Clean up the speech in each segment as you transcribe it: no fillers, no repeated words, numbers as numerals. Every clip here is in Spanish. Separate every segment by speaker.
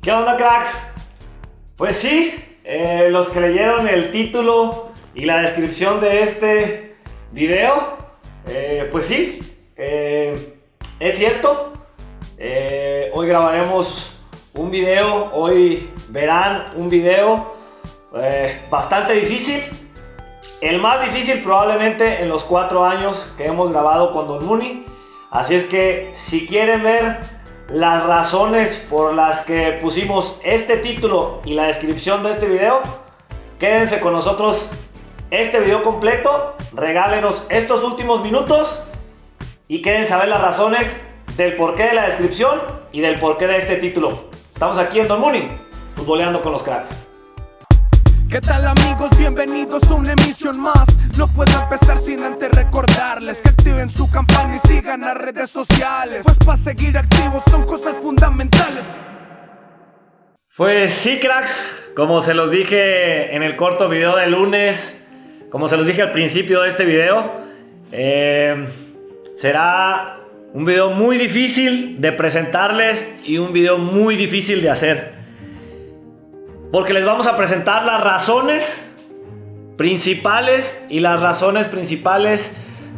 Speaker 1: ¿Qué onda, cracks? Pues sí, los que leyeron el título y la descripción de este video, pues sí, es cierto. Hoy grabaremos un video, hoy verán un video bastante difícil. El más difícil probablemente en los 4 años que hemos grabado con Don Muni. Así es que si quieren ver las razones por las que pusimos este título y la descripción de este video, quédense con nosotros este video completo, regálenos estos últimos minutos y quédense a ver las razones del porqué de la descripción y del porqué de este título. Estamos aquí en Don Muni, futboleando con los cracks.
Speaker 2: ¿Qué tal, amigos? Bienvenidos a una emisión más. No puedo empezar sin antes recordarles que activen su campana y sigan las redes sociales, pues para seguir activos son cosas fundamentales.
Speaker 1: Pues sí, cracks, como se los dije en el corto video de lunes, como se los dije al principio de este video, será un video muy difícil de presentarles y un video muy difícil de hacer. Porque les vamos a presentar las razones principales y las razones principales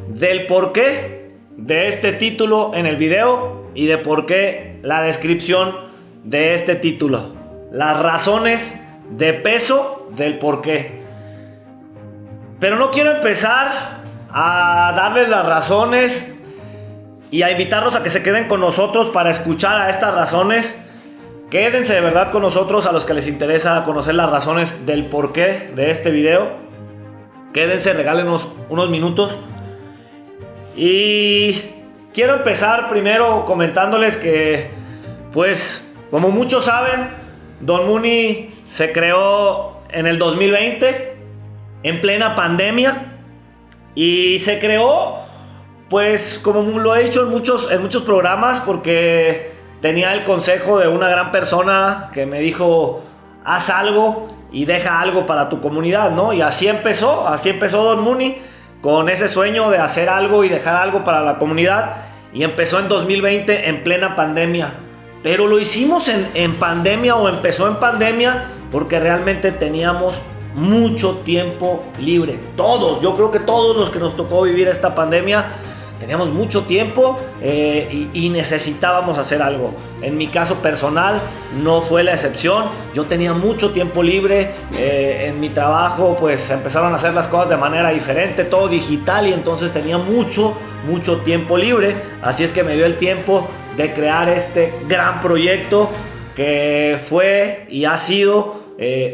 Speaker 1: del porqué de este título en el video y de por qué la descripción de este título. Las razones de peso del porqué. Pero no quiero empezar a darles las razones y a invitarlos a que se queden con nosotros para escuchar a estas razones. Quédense de verdad con nosotros, a los que les interesa conocer las razones del porqué de este video. Quédense, regálenos unos minutos. Y quiero empezar primero comentándoles que, pues, como muchos saben, Don Muni se creó en el 2020, en plena pandemia. Y se creó, pues, como lo he dicho en muchos programas, porque tenía el consejo de una gran persona que me dijo: haz algo y deja algo para tu comunidad, ¿no? Y así empezó Don Muni, con ese sueño de hacer algo y dejar algo para la comunidad. Y empezó en 2020 en plena pandemia. Pero lo hicimos en pandemia, o empezó en pandemia, porque realmente teníamos mucho tiempo libre. Todos, yo creo que todos los que nos tocó vivir esta pandemia, teníamos mucho tiempo y necesitábamos hacer algo. En mi caso personal no fue la excepción. Yo tenía mucho tiempo libre. En mi trabajo pues empezaron a hacer las cosas de manera diferente, todo digital, y entonces tenía mucho tiempo libre. Así es que me dio el tiempo de crear este gran proyecto que fue y ha sido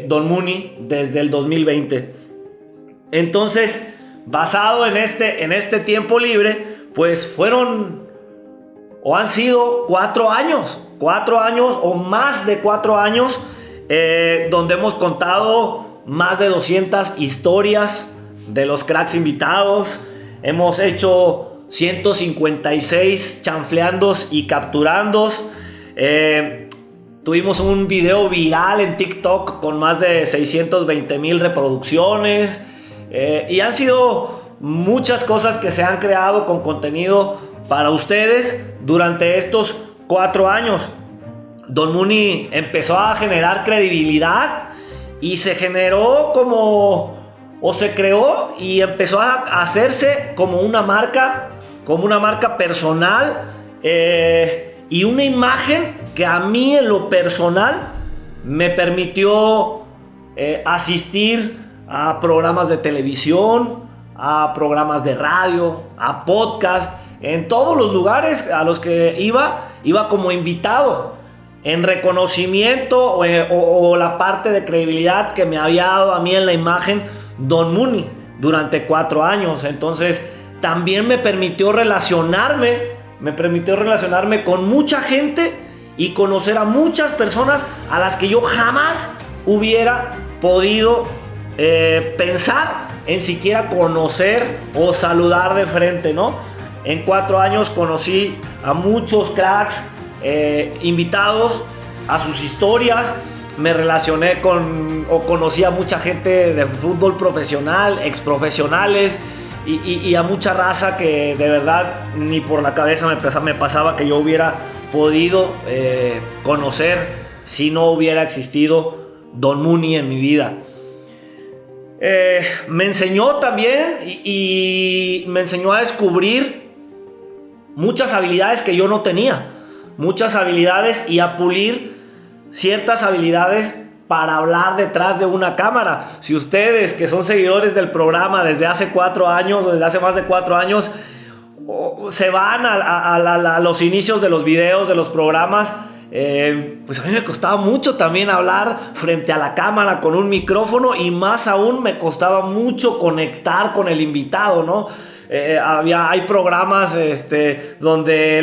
Speaker 1: Don Muni desde el 2020. Entonces, basado en este tiempo libre, pues fueron o han sido 4 años o más de 4 años, donde hemos contado más de 200 historias de los cracks invitados. Hemos hecho 156 chanfleandos y capturandos. Tuvimos un video viral en TikTok con más de 620,000 reproducciones. Y han sido muchas cosas que se han creado con contenido para ustedes durante estos 4 años. Don Muni empezó a generar credibilidad y se generó se creó y empezó a hacerse como una marca personal, y una imagen que a mí en lo personal me permitió asistir a programas de televisión, a programas de radio, a podcast, en todos los lugares a los que iba como invitado, en reconocimiento o la parte de credibilidad que me había dado a mí en la imagen Don Muni durante 4 años. Entonces también me permitió relacionarme con mucha gente y conocer a muchas personas a las que yo jamás hubiera podido pensar en siquiera conocer o saludar de frente, ¿no? En 4 años conocí a muchos cracks invitados, a sus historias. Me relacioné conocí a mucha gente de fútbol profesional, exprofesionales, y a mucha raza que de verdad ni por la cabeza me pasaba que yo hubiera podido conocer, si no hubiera existido Don Muni en mi vida. Me enseñó también y me enseñó a descubrir muchas habilidades que yo no tenía, muchas habilidades, y a pulir ciertas habilidades para hablar detrás de una cámara. Si ustedes, que son seguidores del programa desde hace 4 años o desde hace más de 4 años, se van a los inicios de los videos, de los programas, pues a mí me costaba mucho también hablar frente a la cámara con un micrófono, y más aún me costaba mucho conectar con el invitado, ¿no? Hay programas donde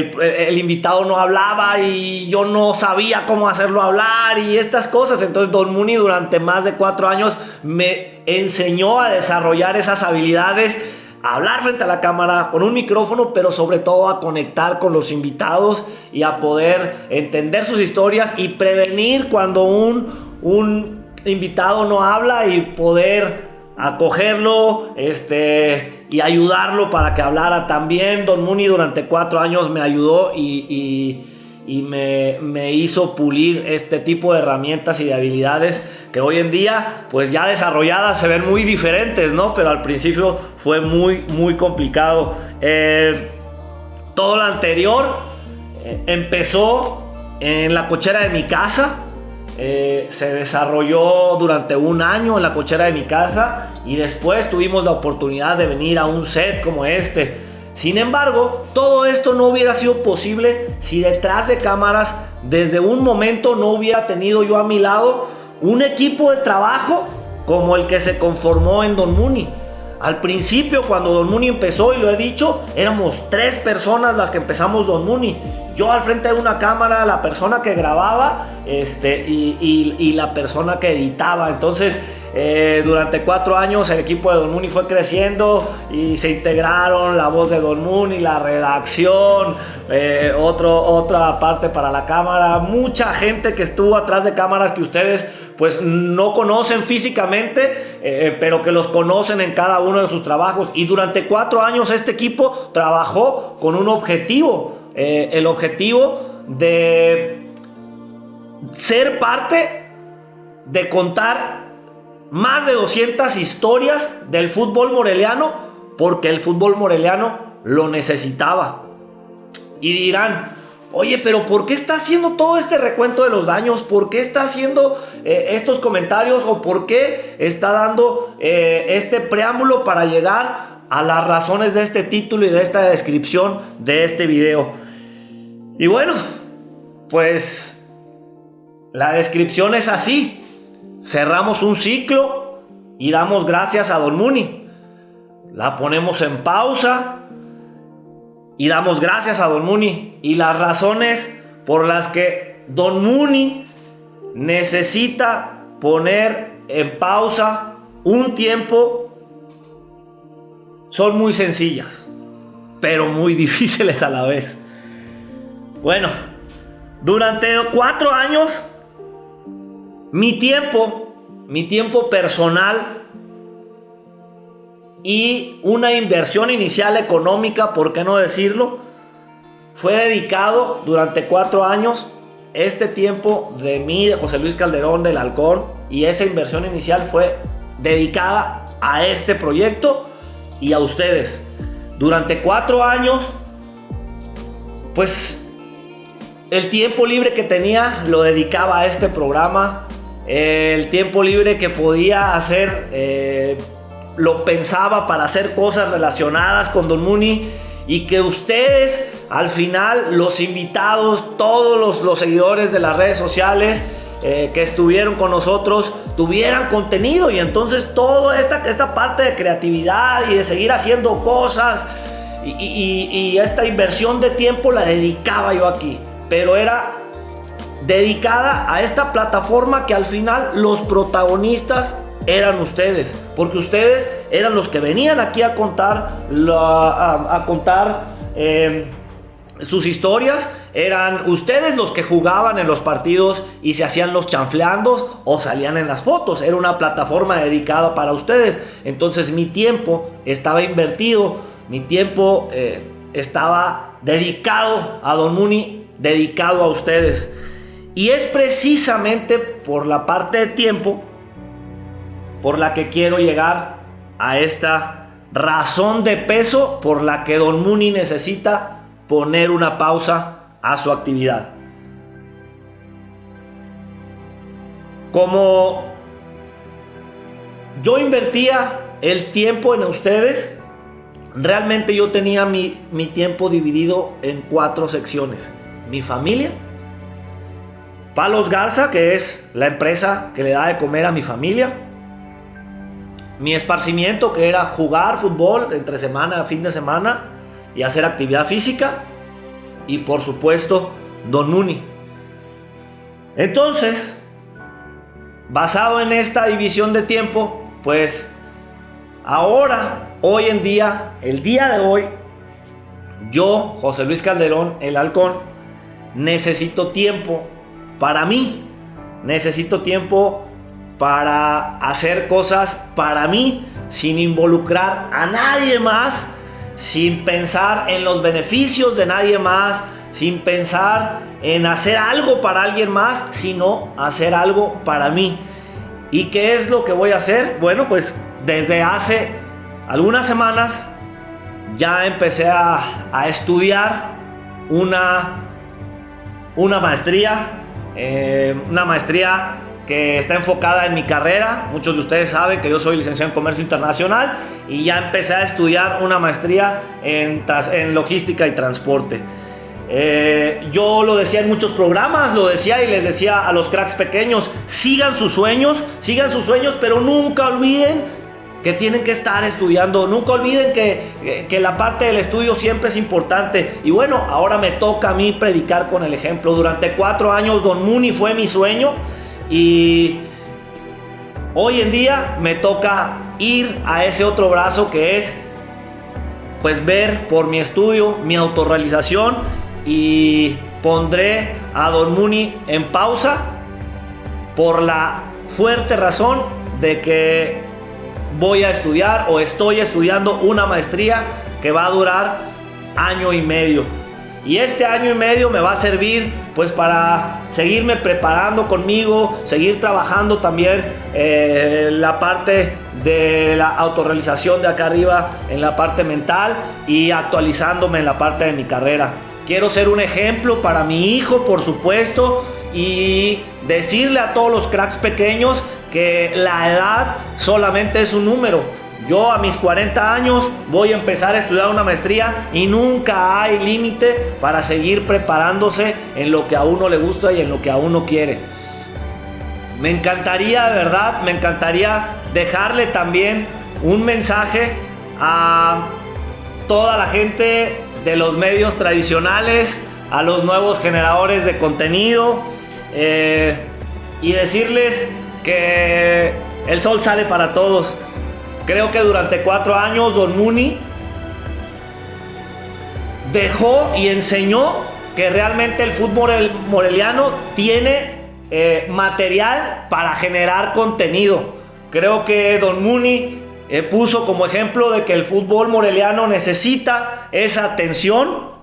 Speaker 1: el invitado no hablaba y yo no sabía cómo hacerlo hablar y estas cosas. Entonces Don Muni durante más de 4 años me enseñó a desarrollar esas habilidades, a hablar frente a la cámara con un micrófono, pero sobre todo a conectar con los invitados y a poder entender sus historias y prevenir cuando un invitado no habla, y poder acogerlo y ayudarlo para que hablara también. Don Muni durante 4 años me ayudó y me hizo pulir este tipo de herramientas y de habilidades que hoy en día, pues ya desarrolladas, se ven muy diferentes, ¿no? Pero al principio fue muy, muy complicado. Todo lo anterior empezó en la cochera de mi casa. Se desarrolló durante 1 año en la cochera de mi casa, y después tuvimos la oportunidad de venir a un set como este. Sin embargo, todo esto no hubiera sido posible si detrás de cámaras, desde un momento, no hubiera tenido yo a mi lado un equipo de trabajo como el que se conformó en Don Muni. Al principio, cuando Don Muni empezó, y lo he dicho, éramos 3 personas las que empezamos Don Muni. Yo al frente de una cámara, la persona que grababa y la persona que editaba. Entonces, durante 4 años el equipo de Don Muni fue creciendo y se integraron la voz de Don Muni, la redacción, otra parte para la cámara. Mucha gente que estuvo atrás de cámaras que ustedes pues no conocen físicamente, pero que los conocen en cada uno de sus trabajos. Y durante 4 años este equipo trabajó con un objetivo. El objetivo de ser parte de contar más de 200 historias del fútbol moreliano, porque el fútbol moreliano lo necesitaba. Y dirán: oye, pero ¿por qué está haciendo todo este recuento de los daños? ¿Por qué está haciendo estos comentarios? ¿O por qué está dando este preámbulo para llegar a las razones de este título y de esta descripción de este video? Y bueno, pues la descripción es así. Cerramos un ciclo y damos gracias a Don Muni. La ponemos en pausa y damos gracias a Don Muni. Y las razones por las que Don Muni necesita poner en pausa un tiempo son muy sencillas, pero muy difíciles a la vez. Bueno, durante 4 años, mi tiempo personal y una inversión inicial económica, ¿por qué no decirlo?, fue dedicado durante 4 años. Este tiempo de mí, de José Luis Calderón del Halcón, y esa inversión inicial fue dedicada a este proyecto y a ustedes. Durante 4 años, pues el tiempo libre que tenía lo dedicaba a este programa. El tiempo libre que podía hacer lo pensaba para hacer cosas relacionadas con Don Muni, y que ustedes, al final, los invitados, todos los seguidores de las redes sociales que estuvieron con nosotros, tuvieran contenido. Y entonces toda esta parte de creatividad y de seguir haciendo cosas y esta inversión de tiempo la dedicaba yo aquí, pero era dedicada a esta plataforma que al final los protagonistas eran ustedes, porque ustedes eran los que venían aquí a contar sus historias. Eran ustedes los que jugaban en los partidos y se hacían los chanfleandos o salían en las fotos. Era una plataforma dedicada para ustedes. Entonces mi tiempo estaba invertido, mi tiempo estaba dedicado a Don Muni, dedicado a ustedes. Y es precisamente por la parte de tiempo por la que quiero llegar a esta razón de peso por la que Don Muni necesita poner una pausa a su actividad. Como yo invertía el tiempo en ustedes, realmente yo tenía mi tiempo dividido en 4 secciones. Mi familia, Palos Garza, que es la empresa que le da de comer a mi familia. Mi esparcimiento, que era jugar fútbol entre semana, fin de semana, y hacer actividad física. Y por supuesto, Don Muni. Entonces, basado en esta división de tiempo, pues ahora, hoy en día, el día de hoy, yo, José Luis Calderón, el Halcón, necesito tiempo para mí. Necesito tiempo para hacer cosas para mí, sin involucrar a nadie más, sin pensar en los beneficios de nadie más, sin pensar en hacer algo para alguien más, sino hacer algo para mí. ¿Y qué es lo que voy a hacer? Bueno, pues desde hace algunas semanas ya empecé a estudiar una maestría, que está enfocada en mi carrera. Muchos de ustedes saben que yo soy licenciado en Comercio Internacional y ya empecé a estudiar una maestría en logística y transporte. Yo lo decía en muchos programas, lo decía y les decía a los cracks pequeños: sigan sus sueños, pero nunca olviden que tienen que estar estudiando. Nunca olviden que la parte del estudio siempre es importante. Y bueno, ahora me toca a mí predicar con el ejemplo. Durante 4 años Don Muni fue mi sueño, y hoy en día me toca ir a ese otro brazo, que es pues ver por mi estudio, mi autorrealización, y pondré a Don Muni en pausa por la fuerte razón de que voy a estudiar, o estoy estudiando, una maestría que va a durar 1 año y medio. Y este 1 año y medio me va a servir pues para seguirme preparando conmigo, seguir trabajando también la parte de la autorrealización de acá arriba, en la parte mental, y actualizándome en la parte de mi carrera. Quiero ser un ejemplo para mi hijo, por supuesto, y decirle a todos los cracks pequeños que la edad solamente es un número. Yo a mis 40 años voy a empezar a estudiar una maestría, y nunca hay límite para seguir preparándose en lo que a uno le gusta y en lo que a uno quiere. Me encantaría, de verdad, me encantaría dejarle también un mensaje a toda la gente de los medios tradicionales, a los nuevos generadores de contenido, y decirles que el sol sale para todos. Creo que durante 4 años Don Muni dejó y enseñó que realmente el fútbol moreliano tiene material para generar contenido. Creo que Don Muni puso como ejemplo de que el fútbol moreliano necesita esa atención,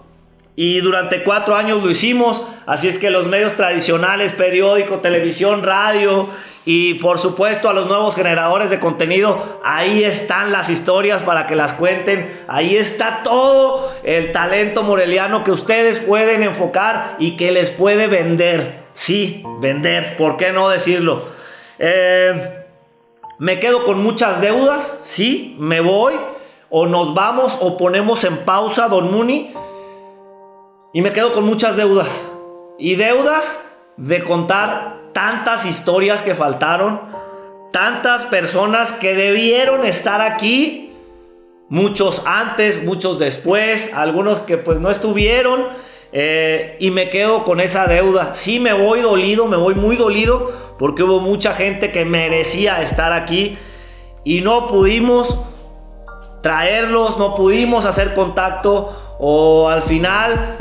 Speaker 1: y durante 4 años lo hicimos. Así es que los medios tradicionales, periódico, televisión, radio, y por supuesto a los nuevos generadores de contenido, ahí están las historias para que las cuenten. Ahí está todo el talento moreliano que ustedes pueden enfocar y que les puede vender. Sí, vender, ¿por qué no decirlo? Me quedo con muchas deudas. Sí, me voy, o nos vamos, o ponemos en pausa Don Muni, y me quedo con muchas deudas. Y deudas de contar tantas historias que faltaron, tantas personas que debieron estar aquí, muchos antes, muchos después, algunos que pues no estuvieron, y me quedo con esa deuda. Sí, me voy dolido, me voy muy dolido, porque hubo mucha gente que merecía estar aquí y no pudimos traerlos, no pudimos hacer contacto, o al final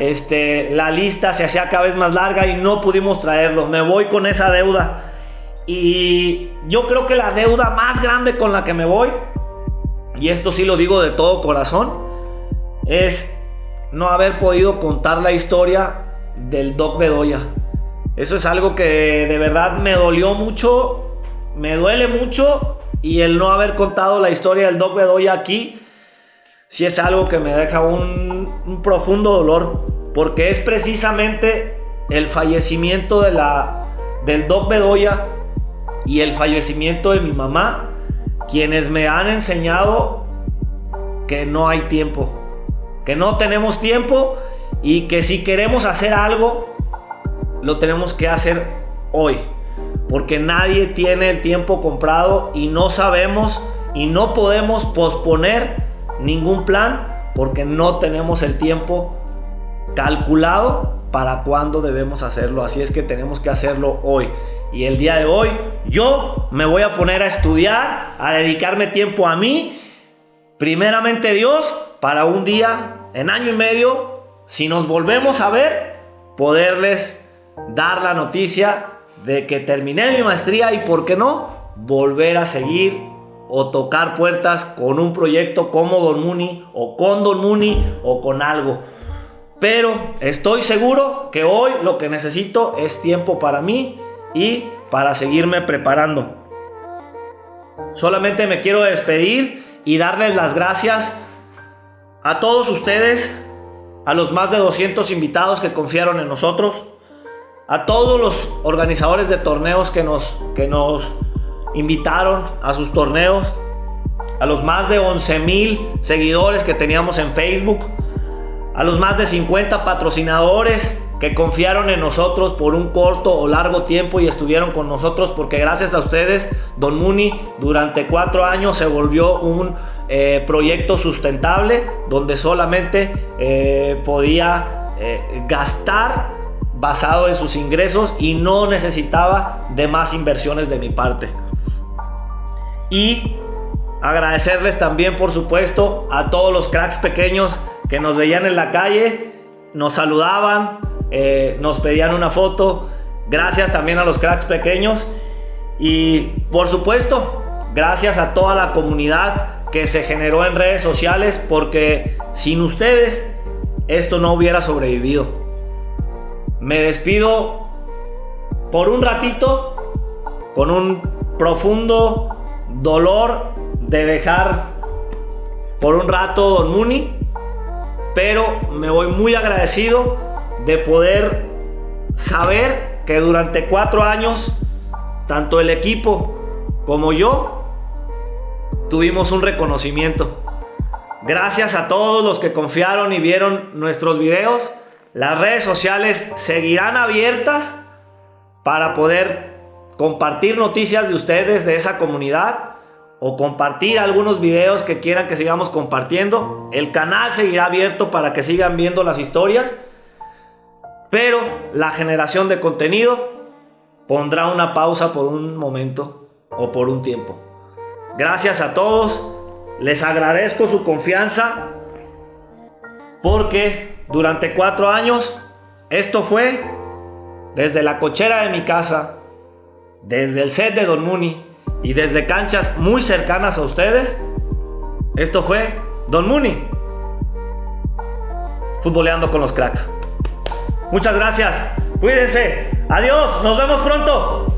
Speaker 1: la lista se hacía cada vez más larga y no pudimos traerlos. Me voy con esa deuda, y yo creo que la deuda más grande con la que me voy, y esto sí lo digo de todo corazón, es no haber podido contar la historia del Doc Bedoya. Eso es algo que de verdad me dolió mucho, me duele mucho, y el no haber contado la historia del Doc Bedoya aquí, sí es algo que me deja un profundo dolor, porque es precisamente el fallecimiento del Doc Bedoya y el fallecimiento de mi mamá quienes me han enseñado que no hay tiempo, que no tenemos tiempo, y que si queremos hacer algo lo tenemos que hacer hoy, porque nadie tiene el tiempo comprado y no sabemos y no podemos posponer ningún plan porque no tenemos el tiempo calculado para cuándo debemos hacerlo. Así es que tenemos que hacerlo hoy. Y el día de hoy yo me voy a poner a estudiar, a dedicarme tiempo a mí, primeramente Dios, para un día, en año y medio, si nos volvemos a ver, poderles dar la noticia de que terminé mi maestría y, por qué no, volver a seguir o tocar puertas con un proyecto como Don Muni, o con Don Muni, o con algo. Pero estoy seguro que hoy lo que necesito es tiempo para mí y para seguirme preparando. Solamente me quiero despedir y darles las gracias a todos ustedes, a los más de 200 invitados que confiaron en nosotros, a todos los organizadores de torneos que nos invitaron a sus torneos, a los más de 11,000 seguidores que teníamos en Facebook, a los más de 50 patrocinadores que confiaron en nosotros por un corto o largo tiempo y estuvieron con nosotros, porque gracias a ustedes Don Muni durante 4 años se volvió un proyecto sustentable, donde solamente podía gastar basado en sus ingresos y no necesitaba de más inversiones de mi parte. Y agradecerles también, por supuesto, a todos los cracks pequeños que nos veían en la calle, nos saludaban, nos pedían una foto. Gracias también a los cracks pequeños. Y por supuesto, gracias a toda la comunidad que se generó en redes sociales, porque sin ustedes esto no hubiera sobrevivido. Me despido por un ratito con un profundo dolor de dejar por un rato Don Muni, pero me voy muy agradecido de poder saber que durante 4 años tanto el equipo como yo tuvimos un reconocimiento. Gracias a todos los que confiaron y vieron nuestros videos. Las redes sociales seguirán abiertas para poder compartir noticias de ustedes, de esa comunidad, o compartir algunos videos que quieran que sigamos compartiendo. El canal seguirá abierto para que sigan viendo las historias, pero la generación de contenido pondrá una pausa por un momento o por un tiempo. Gracias a todos, les agradezco su confianza, porque durante 4 años esto fue desde la cochera de mi casa, desde el set de Don Muni y desde canchas muy cercanas a ustedes. Esto fue Don Muni, futboleando con los cracks. Muchas gracias, cuídense, adiós, nos vemos pronto.